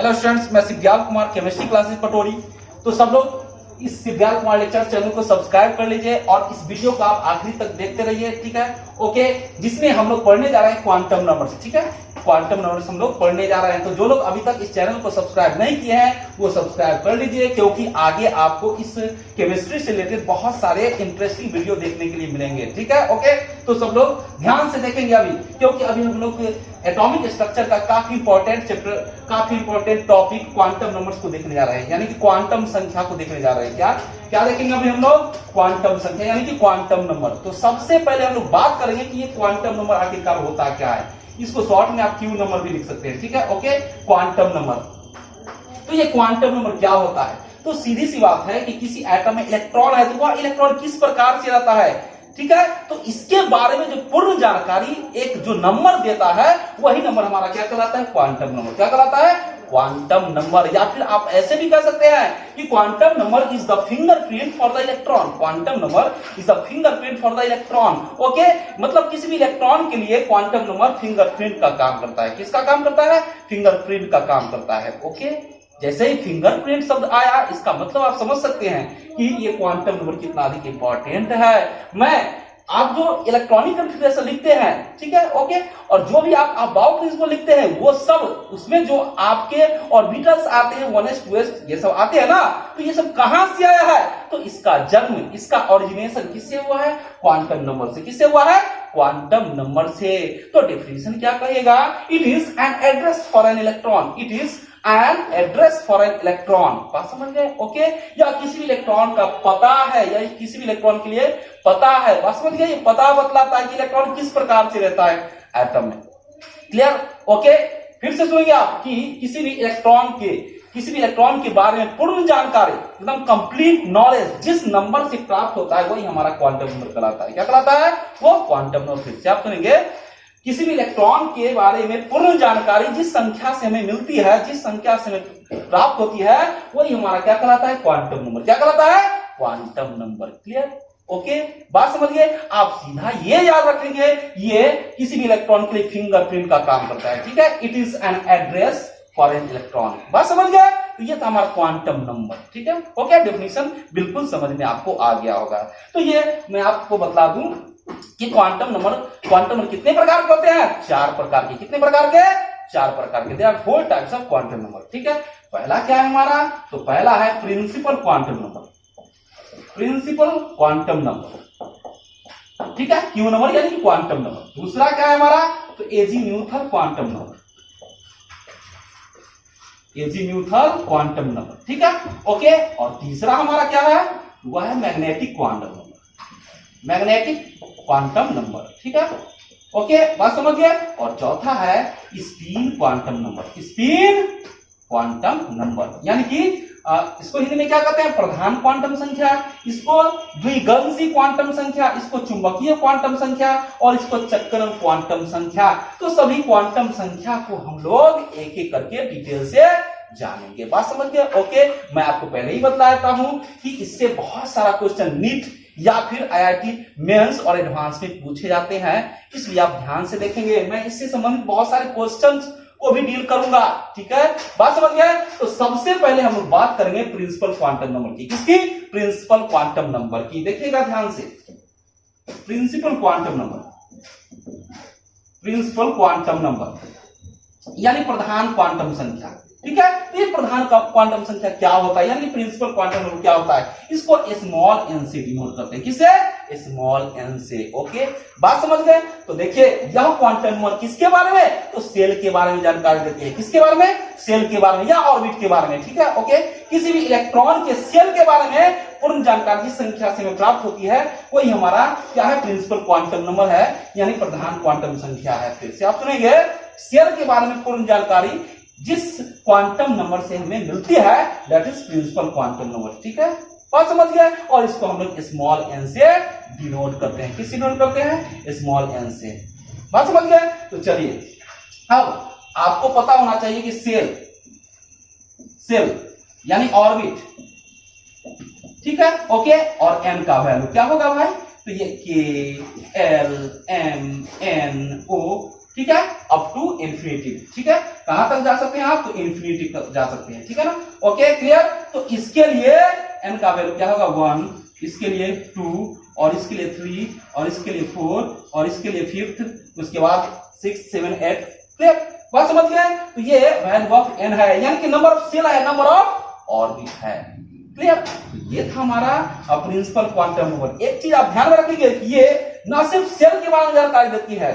Hello students, मैं Shivdayal Kumar, chemistry classes Patori. तो सब लोग इस शिवदयाल कुमार लेक्चर चैनल को सब्सक्राइब कर लीजिए और इस वीडियो को आप आखिरी तक देखते रहिए, ठीक है। ओके, जिसमें हम लोग पढ़ने जा रहे हैं क्वांटम नंबर्स, ठीक है। क्वांटम नंबर्स हम लोग पढ़ने जा रहे हैं। तो जो लोग अभी तक इस चैनल को सब्सक्राइब नहीं किए हैं वो सब्सक्राइब कर लीजिए, क्योंकि आगे आपको इस केमिस्ट्री से रिलेटेड बहुत सारे इंटरेस्टिंग वीडियो देखने के लिए मिलेंगे, ठीक है। ओके, तो सब लोग ध्यान से देखेंगे अभी, क्योंकि अभी हम लोग एटॉमिक स्ट्रक्चर का काफी इंपॉर्टेंट चैप्टर, काफी इंपॉर्टेंट टॉपिक क्वांटम नंबर्स को देखने जा रहे हैं, यानी कि क्वांटम संख्या को देखने जा रहे हैं। क्या क्या देखेंगे अभी हम लोग? क्वांटम संख्या यानी कि क्वांटम नंबर। तो सबसे पहले हम लोग बात करेंगे कि ये क्वांटम नंबर आखिरकार होता क्या है। इसको शॉर्ट में आप क्यू नंबर भी लिख सकते हैं, ठीक है। Okay, quantum number. तो ये क्वांटम नंबर क्या होता है? तो सीधी सी बात है कि किसी एटम में इलेक्ट्रॉन है तो वह इलेक्ट्रॉन किस प्रकार से रहता है, ठीक है। तो इसके बारे में जो पूर्ण जानकारी एक जो नंबर देता है वही नंबर हमारा क्या कहलाता है? Quantum number. क्या कहलाता है? Quantum number. या फिर आप ऐसे भी कह सकते हैं कि quantum number is the fingerprint for the electron. Quantum number is the fingerprint for the electron. Okay, मतलब किसी भी इलेक्ट्रॉन के लिए क्वांटम नंबर फिंगरप्रिंट का काम करता है। किसका काम करता है? फिंगरप्रिंट का काम करता है। ओके, जैसे ही फिंगरप्रिंट शब्द आया, इसका मतलब आप समझ सकते हैं कि ये क्वांटम नंबर कितना अधिक इंपॉर्टेंट है। आप जो इलेक्ट्रॉनिक कॉन्फ़िगरेशन लिखते हैं, ठीक है, ओके, और जो भी आप बाउ प्रिंसिपल लिखते हैं वो सब उसमें जो आपके ऑर्बिटल्स आते हैं 1s 2s ये सब आते हैं ना, तो ये सब कहां से आया है? तो इसका जन्म, इसका ओरिजिनेशन किससे हुआ है? क्वांटम नंबर से। किससे हुआ है? क्वांटम नंबर से। तो डेफिनेशन क्या कहेगा? It is an address for an electron. It is an address for an electron. बात समझ गए? ओके, या किसी भी इलेक्ट्रॉन का पता है, या किसी भी इलेक्ट्रॉन के लिए पता है। बात समझ गए? ये पता बतलाता है कि इलेक्ट्रॉन किस प्रकार से रहता है एटम में। क्लियर? ओके, फिर से सुनिए आप कि किसी भी इलेक्ट्रॉन के बारे में पूर्ण जानकारी, एकदम कंप्लीट नॉलेज जिस नंबर से प्राप्त होता है वही हमारा क्वांटम नंबर कहलाता है। क्या कहलाता है? वो क्वांटम नंबर। फिर से आप सुनेंगे, किसी भी इलेक्ट्रॉन के बारे में पूर्ण जानकारी जिस संख्या से हमें मिलती है, जिस संख्या से हमें प्राप्त होती है वही हमारा क्या कहलाता है? Quantum number. क्या कहलाता है? Quantum number. क्लियर? ओके, बात समझिए। आप सीधा ये याद रखेंगे, ये किसी भी इलेक्ट्रॉन के लिए फिंगरप्रिंट का काम करता है, ठीक है। It is an address for an electron. बात समझ गए? तो ये था हमारा क्वांटम नंबर, ठीक है। ओके, डेफिनेशन बिल्कुल समझ में आपको आ गया होगा। तो ये मैं आपको बता दूं कि क्वांटम नंबर कितने प्रकार के होते हैं? 4 प्रकार के। कितने प्रकार के? 4 प्रकार के। There are 4 types of quantum number, ठीक है। पहला क्या है हमारा? तो पहला है principal quantum number. Principal quantum number, ठीक है, क्यू नंबर यानी कि क्वांटम नंबर। दूसरा क्या है हमारा? तो azimuthal quantum number. Azimuthal quantum number, ठीक है, ओके। और तीसरा हमारा क्या है? वह है magnetic quantum number. Magnetic quantum number, ठीक है, ओके, बात समझ गए। और चौथा है spin quantum number. Spin quantum number यानी कि इसको हिंदी में क्या कहते हैं? प्रधान क्वांटम संख्या, इसको द्विगंशी क्वांटम संख्या, इसको चुंबकीय क्वांटम संख्या और इसको चक्रण क्वांटम संख्या। तो सभी क्वांटम संख्या को हम लोग एक एक करके डिटेल से जानेंगे। बात समझ गए? ओके, मैं आपको पहले ही बता देता हूं कि इससे बहुत सारा क्वेश्चन नीट या फिर आईआईटी मेंस और एडवांस में पूछे जाते हैं, इसलिए आप ध्यान से देखेंगे। मैं इससे संबंधित बहुत सारे क्वेश्चंस को भी डील करूंगा, ठीक है। बात समझ गए? तो सबसे पहले हम लोग बात करेंगे प्रिंसिपल क्वांटम नंबर की। किसकी? प्रिंसिपल क्वांटम नंबर की। देखिएगा ध्यान से, principal quantum number, principal quantum number यानी प्रधान क्वांटम संख्या, ठीक है। तो ये प्रधान क्वांटम संख्या क्या होता है, यानी प्रिंसिपल क्वांटम नंबर क्या होता है? इसको स्मॉल एन से डिनोट करते हैं। किससे? स्मॉल एन से। ओके, बात समझ गए? तो देखिए, यह क्वांटम नंबर किसके बारे में? तो सेल के बारे में जानकारी देती है। किसके बारे में? सेल के बारे में या ऑर्बिट के बारे में, ठीक है, ओके। किसी भी इलेक्ट्रॉन के सेल के बारे में पूर्ण जानकारी जिस संख्या से हमें प्राप्त होती है वही हमारा क्या है? प्रिंसिपल क्वांटम नंबर है, यानी प्रधान क्वांटम संख्या है। फिर से आप सुनेंगे, सेल के बारे में पूर्ण जानकारी जिस क्वांटम नंबर से हमें मिलती है that is principal quantum number, ठीक है, बात समझ गए। और इसको हम लोग स्मॉल एन से डिनोट करते हैं। किससे डिनोट करते हैं? स्मॉल एन से। बात समझ गए? तो चलिए, अब आपको पता होना चाहिए कि सेल यानी ऑर्बिट, ठीक है, ओके, और एन का वैल्यू क्या होगा भाई? तो ये के एल एम एन ओ, ठीक है, अप टू इंफिनिटी, ठीक है। कहां तक जा सकते हैं आप, तो इन्फिनिटी तक जा सकते हैं, ठीक है ना। Okay clear. तो इसके लिए n का वैल्यू क्या होगा 1, इसके लिए 2 और इसके लिए 3 और इसके लिए 4 और इसके लिए 5, उसके बाद 6 7 8। क्लियर, बात समझ गए। तो ये वैल्यू ऑफ n है, यानी कि नंबर ऑफ सेल है, नंबर ऑफ ऑर्बिट है। क्लियर, तो ये था हमारा प्रिंसिपल क्वांटम नंबर। एक चीज आप ध्यान में रखिए कि ये ना सिर्फ सेल के बारे में जानकारी देती है,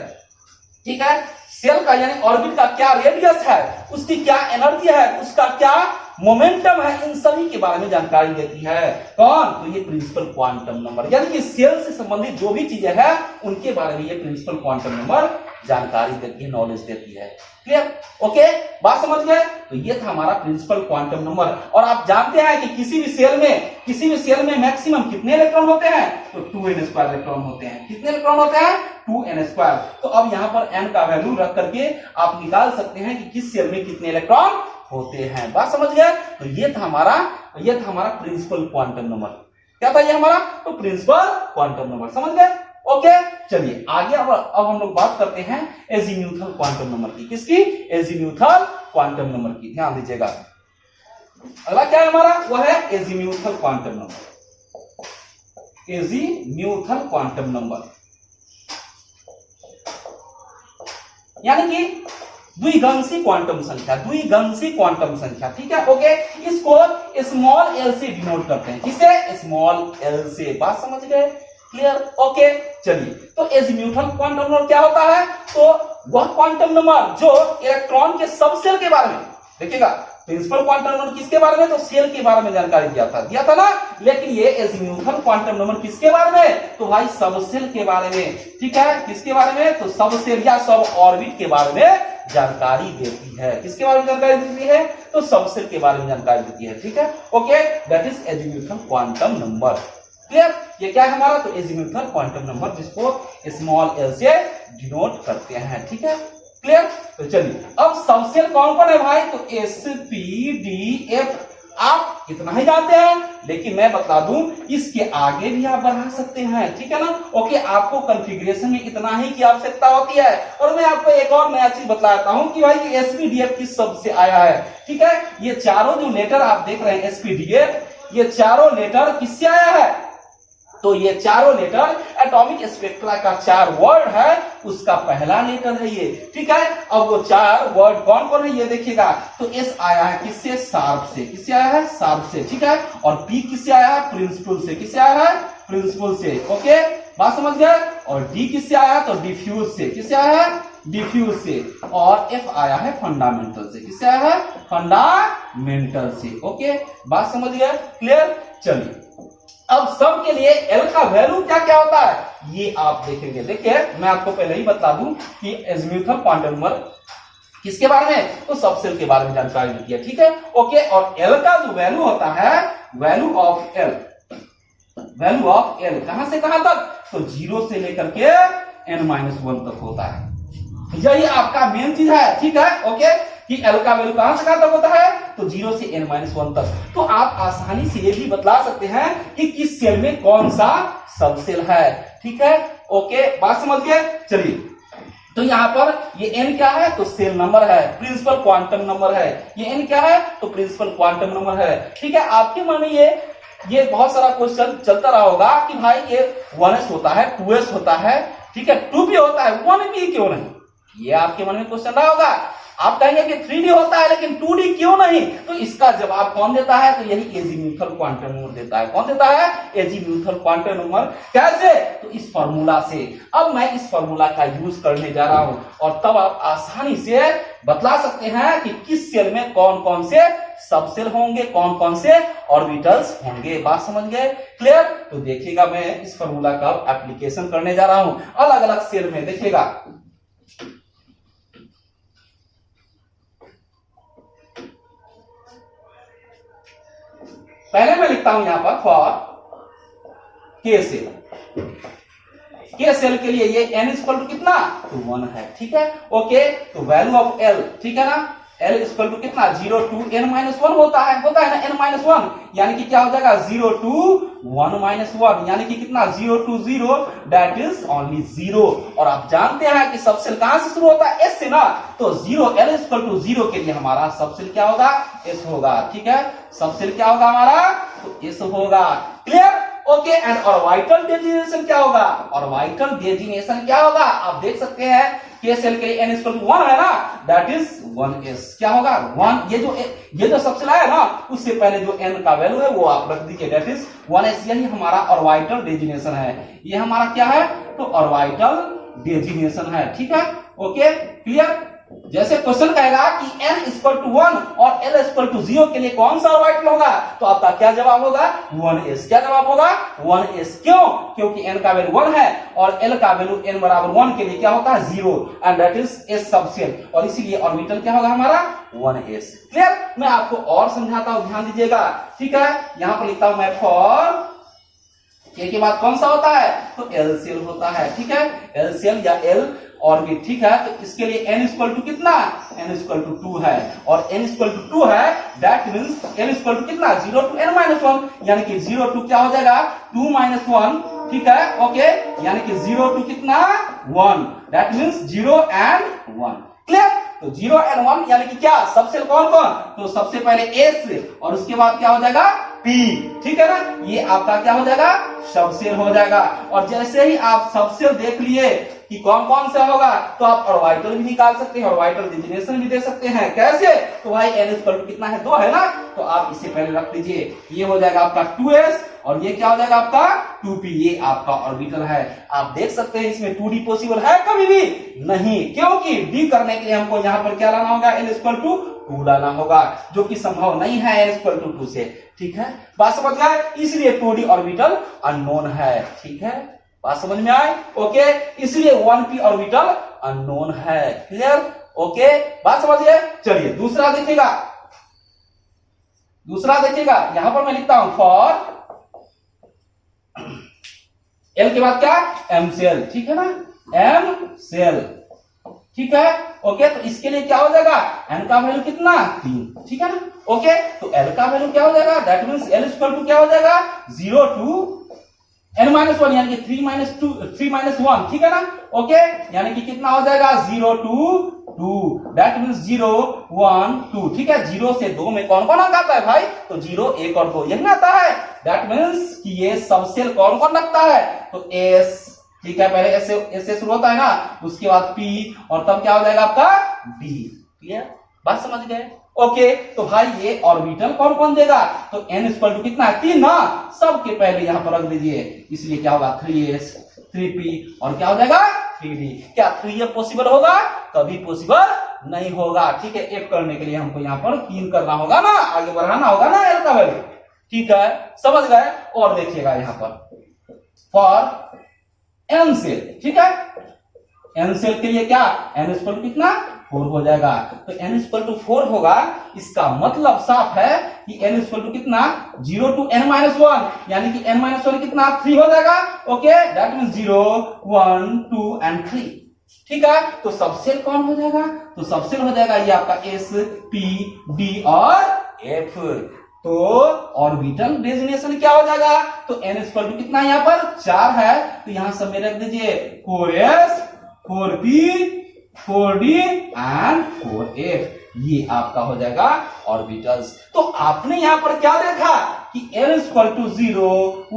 ठीक है, सेल का यानी ऑर्बिट का क्या रेडियस है, उसकी क्या एनर्जी है, उसका क्या मोमेंटम है, इन सभी के बारे में जानकारी देती है। कौन, तो ये प्रिंसिपल क्वांटम नंबर, यानी कि सेल से संबंधित जो भी चीजें हैं उनके बारे में ये प्रिंसिपल क्वांटम नंबर जानकारी देती है, नॉलेज देती है। क्लियर, ओके, बात समझ गए। तो ये था हमारा प्रिंसिपल क्वांटम नंबर। और आप जानते हैं कि किसी भी सेल में मैक्सिमम कितने इलेक्ट्रॉन होते हैं, तो 2n² इलेक्ट्रॉन होते हैं। कितने इलेक्ट्रॉन होते हैं, 2n²। तो अब यहां पर n का वैल्यू रख करके आप निकाल सकते हैं कि किस सेल में कितने इलेक्ट्रॉन होते हैं। बात समझ गए। तो ये था हमारा प्रिंसिपल क्वांटम नंबर। क्या था ये हमारा, तो प्रिंसिपल क्वांटम नंबर, समझ गए। ओके, चलिए आगे अब हम लोग बात करते हैं एजीम्यूथल क्वांटम नंबर की। किसकी, एजीम्यूथल क्वांटम नंबर की। ध्यान दीजिएगा, अगला क्या है हमारा, वह है azimuthal quantum number. Azimuthal quantum number यानी कि द्विगंशी क्वांटम संख्या, ठीक है। ओके, इसको स्मॉल एल से डिनोट करते हैं। किसे, स्मॉल एल से। बात समझ गए, क्लियर, ओके। चलिए, तो एजीम्यूथल क्वांटम नंबर क्या होता है, तो वह क्वांटम नंबर जो इलेक्ट्रॉन के सबसेल के बारे में, देखिएगा प्रिंसिपल क्वांटम नंबर किसके बारे में, तो सेल के बारे में जानकारी दिया था ना। लेकिन ये एजीम्यूथल क्वांटम नंबर किसके बारे में, तो भाई सबसेल के बारे में, ठीक है। किसके बारे में, तो सबसेल या सब ऑर्बिट के बारे में जानकारी देती है। किसके बारे में जानकारी देती है, तो सबसेल के बारे में जानकारी देती है, ठीक है। Okay, that is azimuthal quantum number. Clear, ये क्या है हमारा, तो एजीम्यूथल क्वांटम नंबर, जिसको स्मॉल एल से डिनोट करते हैं, ठीक है। क्लियर, तो चलिए अब सबसेल कौन कौन है भाई, तो sp,d,f। आप इतना ही जानते हैं, लेकिन मैं बता दूं इसके आगे भी आप बढ़ा सकते हैं, ठीक है ना। ओके, आपको कॉन्फ़िगरेशन में इतना ही की आवश्यकता होती है। और मैं आपको एक और नया चीज बतलाता हूं कि भाई ये sp,df किस शब्द से आया है, ठीक है। ये चारों जो लेटर आप देख रहे हैं sp,df, ये चारों लेटर किससे आया है, तो ये चारों लेटर एटॉमिक स्पेक्ट्रा का 4 वर्ड है, उसका पहला लेटर है ये, ठीक है। अब वो 4 वर्ड कौन कौन है ये देखिएगा, तो एस आया है किससे, शार्प से। किससे आया है, शार्प से, ठीक है। और पी किससे आया है, प्रिंसिपल से। किससे आया है, प्रिंसिपल से। ओके, बात समझ गए। और डी किससे आया, तो डिफ्यूज से। किससे आया है, डिफ्यूज से। और एफ आया है फंडामेंटल से। किससे आया है, फंडामेंटल से। ओके, बात समझ गए, क्लियर। चलिए अब सब के लिए एल का वैल्यू क्या क्या होता है ये आप देखेंगे। देखिए मैं आपको पहले ही बता दूं कि एजीम्यूथल क्वांटम नंबर किसके बारे में, तो सबसेल के बारे में जानकारी देती है, ठीक है। ओके, और एल का जो वैल्यू होता है, वैल्यू ऑफ एल कहां से कहां तक, तो 0 से लेकर के n-1 तक होता है। यही आपका मेन चीज है, ठीक है। ओके, कि एल का वैल्यू कहां से कहां तक होता है, तो 0 से n-1 तक। तो आप आसानी से ये भी बतला सकते हैं कि किस सेल में कौन सा सबसेल है, ठीक है। ओके, बात समझ गए। चलिए, तो यहां पर ये n क्या है, तो सेल नंबर है, प्रिंसिपल क्वांटम नंबर है। ये n क्या है, तो प्रिंसिपल क्वांटम नंबर है, ठीक है। आपके मन में ये बहुत सारा क्वेश्चन चलता रहा होगा कि भाई ये 1s होता है, 2s होता है, ठीक है, 2p होता है, 1p क्यों नहीं, ये आपके मन में क्वेश्चन रहा होगा। आप कहेंगे कि 3D होता है लेकिन 2D क्यों नहीं, तो इसका जवाब कौन देता है, तो यही एजीम्यूथल क्वांटम नंबर देता है। कौन देता है, एजीम्यूथल क्वांटम नंबर। कैसे, तो इस फार्मूला से। अब मैं इस फार्मूला का यूज करने जा रहा हूं और तब आप आसानी से बतला सकते हैं कि किस सेल में कौन कौन से सबसेल होंगे, कौन कौन से ऑर्बिटल्स होंगे। बात समझ गए, क्लियर। तो देखिएगा मैं इस फार्मूला का एप्लीकेशन करने जा रहा हूं अलग अलग सेल में। देखिएगा पहले मैं लिखता हूं यहां पर फॉर के सेल। के सेल के लिए ये n इक्वल टू कितना, तो 1 है, ठीक है। ओके, तो वैल्यू ऑफ एल, ठीक है ना, L इक्वल टू कितना 0 टू n-1 होता है ना n-1, यानी कि क्या हो जाएगा 0 टू 1-1, यानी कि कितना 0 टू 0 दैट इज ओनली 0। और आप जानते हैं कि सबसेल कहां से शुरू होता है, S से ना, तो 0 L इक्वल टू 0 के लिए हमारा सबसेल क्या होगा, S होगा। ठीक है, सबसेल क्या होगा हमारा, तो S होगा। Clear, okay. And orbital designation क्या होगा, ऑर्बिटल डेजिग्नेशन क्या होगा, आप देख सकते हैं k सेल के लिए n इक्वल टू 1 है ना, दैट इज 1s। क्या होगा 1, ये जो सबसेल है ना, उससे पहले जो n का वैल्यू है वो आप रख दीजिए, दैट इज 1s। यही हमारा ऑर्बिटल डेजिग्नेशन है, ये हमारा क्या है, तो ऑर्बिटल डेजिग्नेशन है। ठीक है, ओके, क्लियर। जैसे क्वेश्चन कहेगा कि n इक्वल टू 1 और l इक्वल टू 0 के लिए कौन सा ऑर्बिटल होगा, तो आपका क्या जवाब होगा, 1s। क्या जवाब होगा, 1s। क्यों, क्योंकि n का वैल्यू 1 है और l का वैल्यू n बराबर 1 के लिए क्या होता है 0, and that is s subshell, और इसीलिए ऑर्बिटल क्या होगा हमारा 1s। क्लियर, मैं आपको और समझाता हूं, ध्यान दीजिएगा। ठीक है, यहां पर लिखता हूं मैं फॉर k के बाद कौन सा होता है, तो l सेल होता है। ठीक है, l सेल या l ऑर्बिट। ठीक है, तो इसके लिए n इक्वल टू कितना, n इक्वल टू 2 है, और n इक्वल टू 2 है, that means n equal to कितना 0 टू n-1, यानी कि 0 टू क्या हो जाएगा 2-1। ठीक है, ओके, यानी कि 0 टू कितना 1, दैट मींस 0 and 1। क्लियर, तो 0 and 1 यानी कि क्या, सबसेल कौन कौन, तो सबसे पहले S और उसके बाद क्या हो जाएगा P। ठीक है ना, ये आपका क्या हो जाएगा, सबसेल हो जाएगा। और जैसे ही आप सबसेल देख लिए कि कौन कौन सा होगा, तो आप ऑर्बिटल भी निकाल सकते हैं, ऑर्बिटल डेजिग्नेशन भी दे सकते हैं। कैसे, तो भाई n इक्वल टू कितना है 2 है ना, तो आप इसे पहले रख लीजिए, ये हो जाएगा आपका 2s और ये क्या हो जाएगा आपका 2p, ये आपका ऑर्बिटल है। आप देख सकते हैं इसमें 2d पॉसिबल है कभी भी नहीं, क्योंकि d करने के लिए हमको यहाँ पर क्या लाना होगा, n इक्वल टू 2 लाना होगा, जो कि संभव नहीं है n इक्वल टू 2 से। ठीक है, बात समझ गए, इसलिए 2d ऑर्बिटल अननोन है। ठीक है, बात समझ में आए, ओके, इसलिए 1p ऑर्बिटल अननोन है। क्लियर, ओके, बात समझिए। चलिए दूसरा देखिएगा, यहां पर मैं लिखता हूं फॉर l के बाद क्या, m सेल। ठीक है ना, m सेल। ठीक है, ओके, तो इसके लिए क्या हो जाएगा, n का वैल्यू कितना 3। ठीक है ना, ओके, तो l का वैल्यू क्या हो जाएगा, that means l equal to क्या हो जाएगा 0 टू n-1, यानी कि 3-1। ठीक है ना, ओके, यानी कि कितना हो जाएगा 0 टू 2, दैट मींस 0 1 2। ठीक है, 0 से 2 में कौन कौन अंक आता है भाई, तो 0 1 और 2 यही आता है, दैट मींस कि ये सबसेल कौन कौन लगता है, तो s। ठीक है, पहले s से शुरू होता है ना, उसके बाद p और तब क्या हो जाएगा आपका d। क्लियर, बात समझ गए, ओके। तो भाई ये ऑर्बिटल कौन कौन देगा, तो n इक्वल टू कितना है 3 ना, सबके पहले यहां पर रख दीजिए, इसलिए क्या होगा 3s 3p और क्या हो जाएगा 3d। क्या 3f पॉसिबल होगा, कभी पॉसिबल नहीं होगा। ठीक है, f करने के लिए हमको यहाँ पर 3 करना होगा ना, आगे बढ़ाना होगा ना l का वैल्यू। ठीक है, समझ गए। और देखिएगा यहाँ पर फॉर n सेल। ठीक है, n सेल के लिए क्या, n इक्वल टू कितना 4 हो जाएगा, तो n इक्वल टू 4 होगा, इसका मतलब साफ है कि n इक्वल टू कितना 0 टू n-1, यानी कि n-1 कितना 3 हो जाएगा। Okay, that means 0 1 2 and 3। ठीक है, तो सबसेल कौन हो जाएगा, तो सबसेल हो जाएगा ये आपका s p d और f। तो ऑर्बिटल डेजिग्नेशन क्या हो जाएगा, तो n इक्वल टू कितना यहाँ पर 4 है, तो यहां सब में रख दीजिए 4s 4p 4d and 4f, ये आपका हो जाएगा ऑर्बिटल्स। तो आपने यहां पर क्या देखा कि n इक्वल टू 0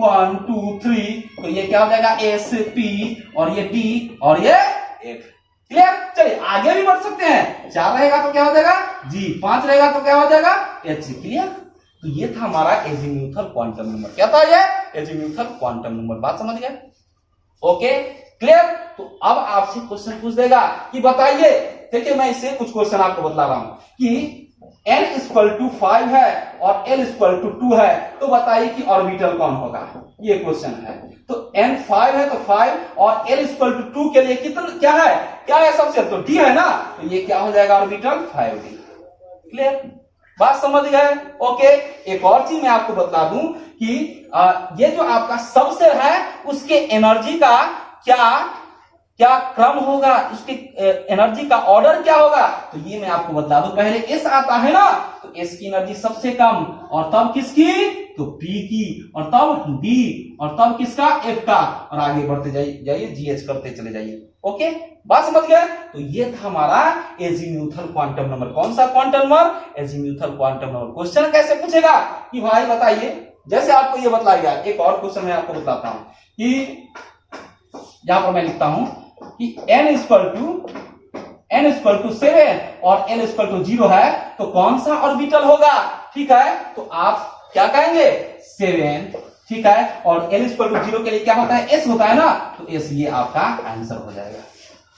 1 2 3, तो ये क्या हो जाएगा s p और ये d और ये f। क्लियर, चलिए आगे भी बढ़ सकते हैं, 4 रहेगा तो क्या हो जाएगा g, 5 रहेगा तो क्या हो जाएगा h। क्लियर, तो ये था हमारा एजीम्यूथल क्वांटम नंबर। क्या था ये, एजीम्यूथल क्वांटम नंबर। बात समझ गए, ओके, क्लियर। तो अब आपसे क्वेश्चन पूछ देगा कि बताइए, देखिए मैं इससे कुछ क्वेश्चन आपको बतला रहा हूं कि n इक्वल टू 5 है और l इक्वल टू 2 है, तो बताइए कि ऑर्बिटल कौन होगा, ये क्वेश्चन है। तो n 5 है तो 5 और l इक्वल टू 2 के लिए कितना क्या है सबसे, तो d है ना, तो ये क्या हो जाएगा ऑर्बिटल 5d। क्लियर, बात समझ गए, ओके। एक और चीज मैं आपको बता दूं कि ये जो आपका सबसेल है उसके एनर्जी का क्या क्रम होगा, उसके एनर्जी का ऑर्डर क्या होगा, तो ये मैं आपको बता दूं। पहले एस आता है ना, तो एस की एनर्जी सबसे कम, और तब किसकी, तो पी की, और तब डी, और तब किसका, एफ का, और आगे बढ़ते जाइए जीएच करते चले जाइए। ओके, बात समझ गए। तो ये था हमारा एजीम्यूथल क्वांटम नंबर। कौन सा quantum number, azimuthal quantum number. Question कैसे पूछेगा कि भाई बताइए, जैसे आपको ये बताया गया, एक और क्वेश्चन मैं आपको बताता हूं कि यहां पर मैं लिखता हूं कि n इक्वल टू 7 और n इक्वल टू 0 है, तो कौन सा ऑर्बिटल होगा, ठीक है। तो आप क्या कहेंगे, 7, ठीक है, और n इक्वल टू 0 के लिए क्या होता है, s होता है ना, तो s ये आपका आंसर हो जाएगा।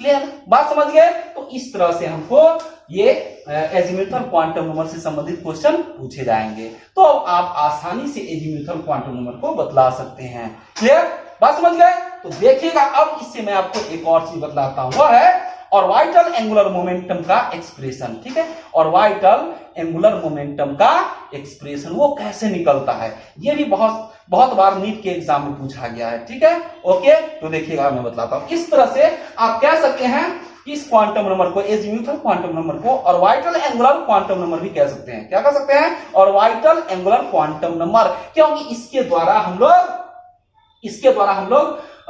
क्लियर, बात समझ गए। तो इस तरह से हमको ये एजीम्यूथल क्वांटम नंबर से संबंधित क्वेश्चन पूछे जाएंगे, तो आप आसानी से एजीम्यूथल क्वांटम नंबर को बतला सकते हैं। क्लियर, बात समझ गए। तो देखिएगा, अब इससे मैं आपको एक और चीज बतलाता हूं, वह है ऑर्बिटल एंगुलर मोमेंटम का एक्सप्रेशन, ठीक है। ऑर्बिटल एंगुलर मोमेंटम का एक्सप्रेशन वो कैसे निकलता है, ये भी बहुत बार नीट के एग्जाम में पूछा गया है, ठीक है। ओके, तो देखिएगा मैं बतलाता हूं। इस तरह से आप कह सकते हैं इस क्वांटम नंबर को, एजीम्यूथल क्वांटम नंबर को ऑर्बिटल एंगुलर क्वांटम नंबर भी कह सकते हैं। क्या कह सकते हैं, ऑर्बिटल एंगुलर क्वांटम नंबर, क्योंकि इसके द्वारा हम लोग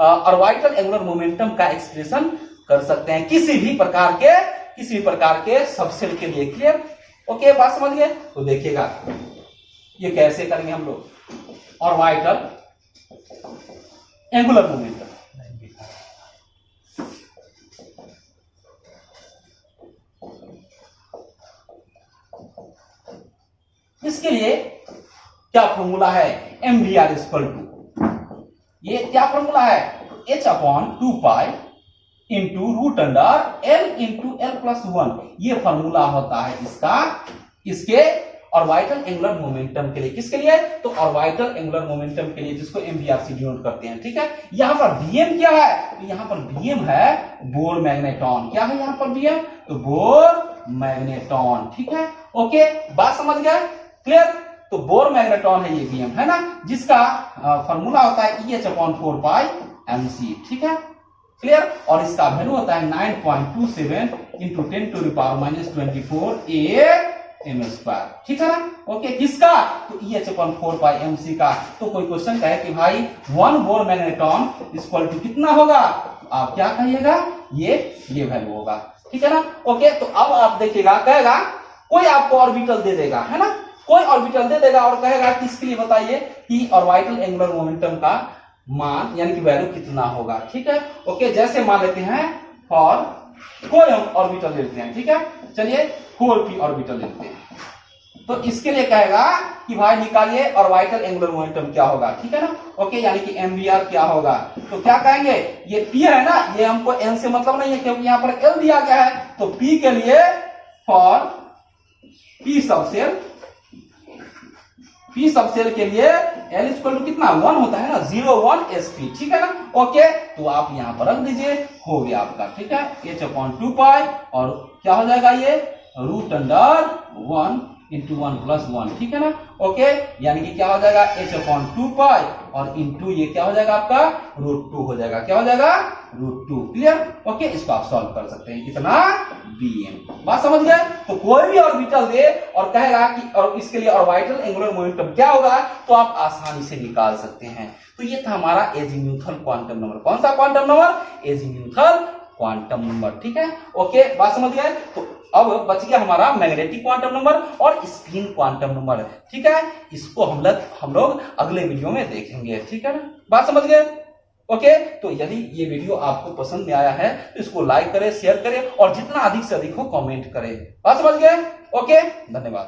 ऑर्बिटल एंगुलर मोमेंटम का एक्सप्रेशन कर सकते हैं किसी भी प्रकार के सबसेल के लिए। क्लियर, ओके, बात समझ गए। तो देखिएगा ये कैसे करेंगे हम लोग, ऑर्बिटल एंगुलर मोमेंटम। इसके लिए क्या फॉर्मूला है, mvr इक्वल टू, ये क्या फॉर्मूला है, h/2π into root under l into l plus 1, ये फॉर्मूला होता है इसके ऑर्बिटल एंगुलर मोमेंटम के लिए। किसके लिए, तो ऑर्बिटल एंगुलर मोमेंटम के लिए, जिसको mvr से डिनोट करते हैं, ठीक है। यहां पर vm क्या है, तो यहां पर vm है बोर मैग्नेटॉन। क्या है यहां पर vm, तो बोर मैग्नेटॉन, ठीक है। ओके, बात समझ गए। क्लियर, तो बोर मैग्नेटॉन है ये vm, है ना, जिसका फॉर्मूला होता है EH/4π mc, ठीक है। क्लियर, और इसका वैल्यू होता है 9.27 इंटू 10⁻24 m², ठीक है ना। ओके, किसका, तो EH/4π mc का। तो कोई क्वेश्चन कहे कि भाई 1 बोर मैग्नेटॉन इक्वल टू कितना होगा, आप क्या कहिएगा, ये वैल्यू होगा, ठीक है ना। ओके, तो अब आप देखिएगा, कहेगा कोई आपको ऑर्बिटल दे देगा, है ना, कोई ऑर्बिटल दे देगा और कहेगा कि इसके लिए बताइए कि ऑर्बिटल एंगुलर मोमेंटम का मान यानी कि वैल्यू कितना होगा, ठीक है। ओके, जैसे मान लेते हैं फॉर कोई हम ऑर्बिटल लेते हैं, ठीक है, चलिए 4p ऑर्बिटल लेते हैं। तो इसके लिए कहेगा कि भाई निकालिए ऑर्बिटल एंगुलर मोमेंटम क्या होगा, ठीक है ना। ओके, यानी कि mvr क्या होगा, तो क्या कहेंगे, ये p है ना, ये हमको n से मतलब नहीं है क्योंकि यहां पर l दिया गया है। तो p के लिए फॉर p सबसेल के लिए l इक्वल टू कितना 1 होता है ना, 0 1 sp, ठीक है ना। ओके, तो आप यहां पर रख दीजिए, हो गया आपका, ठीक है, h/2π और क्या हो जाएगा ये रूट अंडर 1 इंटू 1 प्लस 1, ठीक है ना। ओके, यानी कि क्या हो जाएगा h/2π और इंटू ये क्या हो जाएगा आपका √2 हो जाएगा, क्या हो जाएगा √2। क्लियर, ओके, इसको आप सॉल्व कर सकते हैं, कितना bm। बात समझ गए। तो कोई भी ऑर्बिटल दे और कहेगा कि और इसके लिए ऑर्बिटल एंगुलर मोमेंटम क्या होगा, तो आप आसानी से निकाल सकते हैं। तो ये था हमारा एजीम्यूथल क्वांटम नंबर। कौन सा quantum number, azimuthal quantum number, ठीक है। ओके, बात समझ गए। तो अब बच गया हमारा मैग्नेटिक क्वांटम नंबर और स्पिन क्वांटम नंबर, ठीक है। इसको हम लोग अगले वीडियो में देखेंगे, ठीक है ना, बात समझ गए। ओके, तो यदि ये वीडियो आपको पसंद में आया है तो इसको लाइक करें, शेयर करें और जितना अधिक से अधिक हो कमेंट करें। बात समझ गए। ओके, धन्यवाद।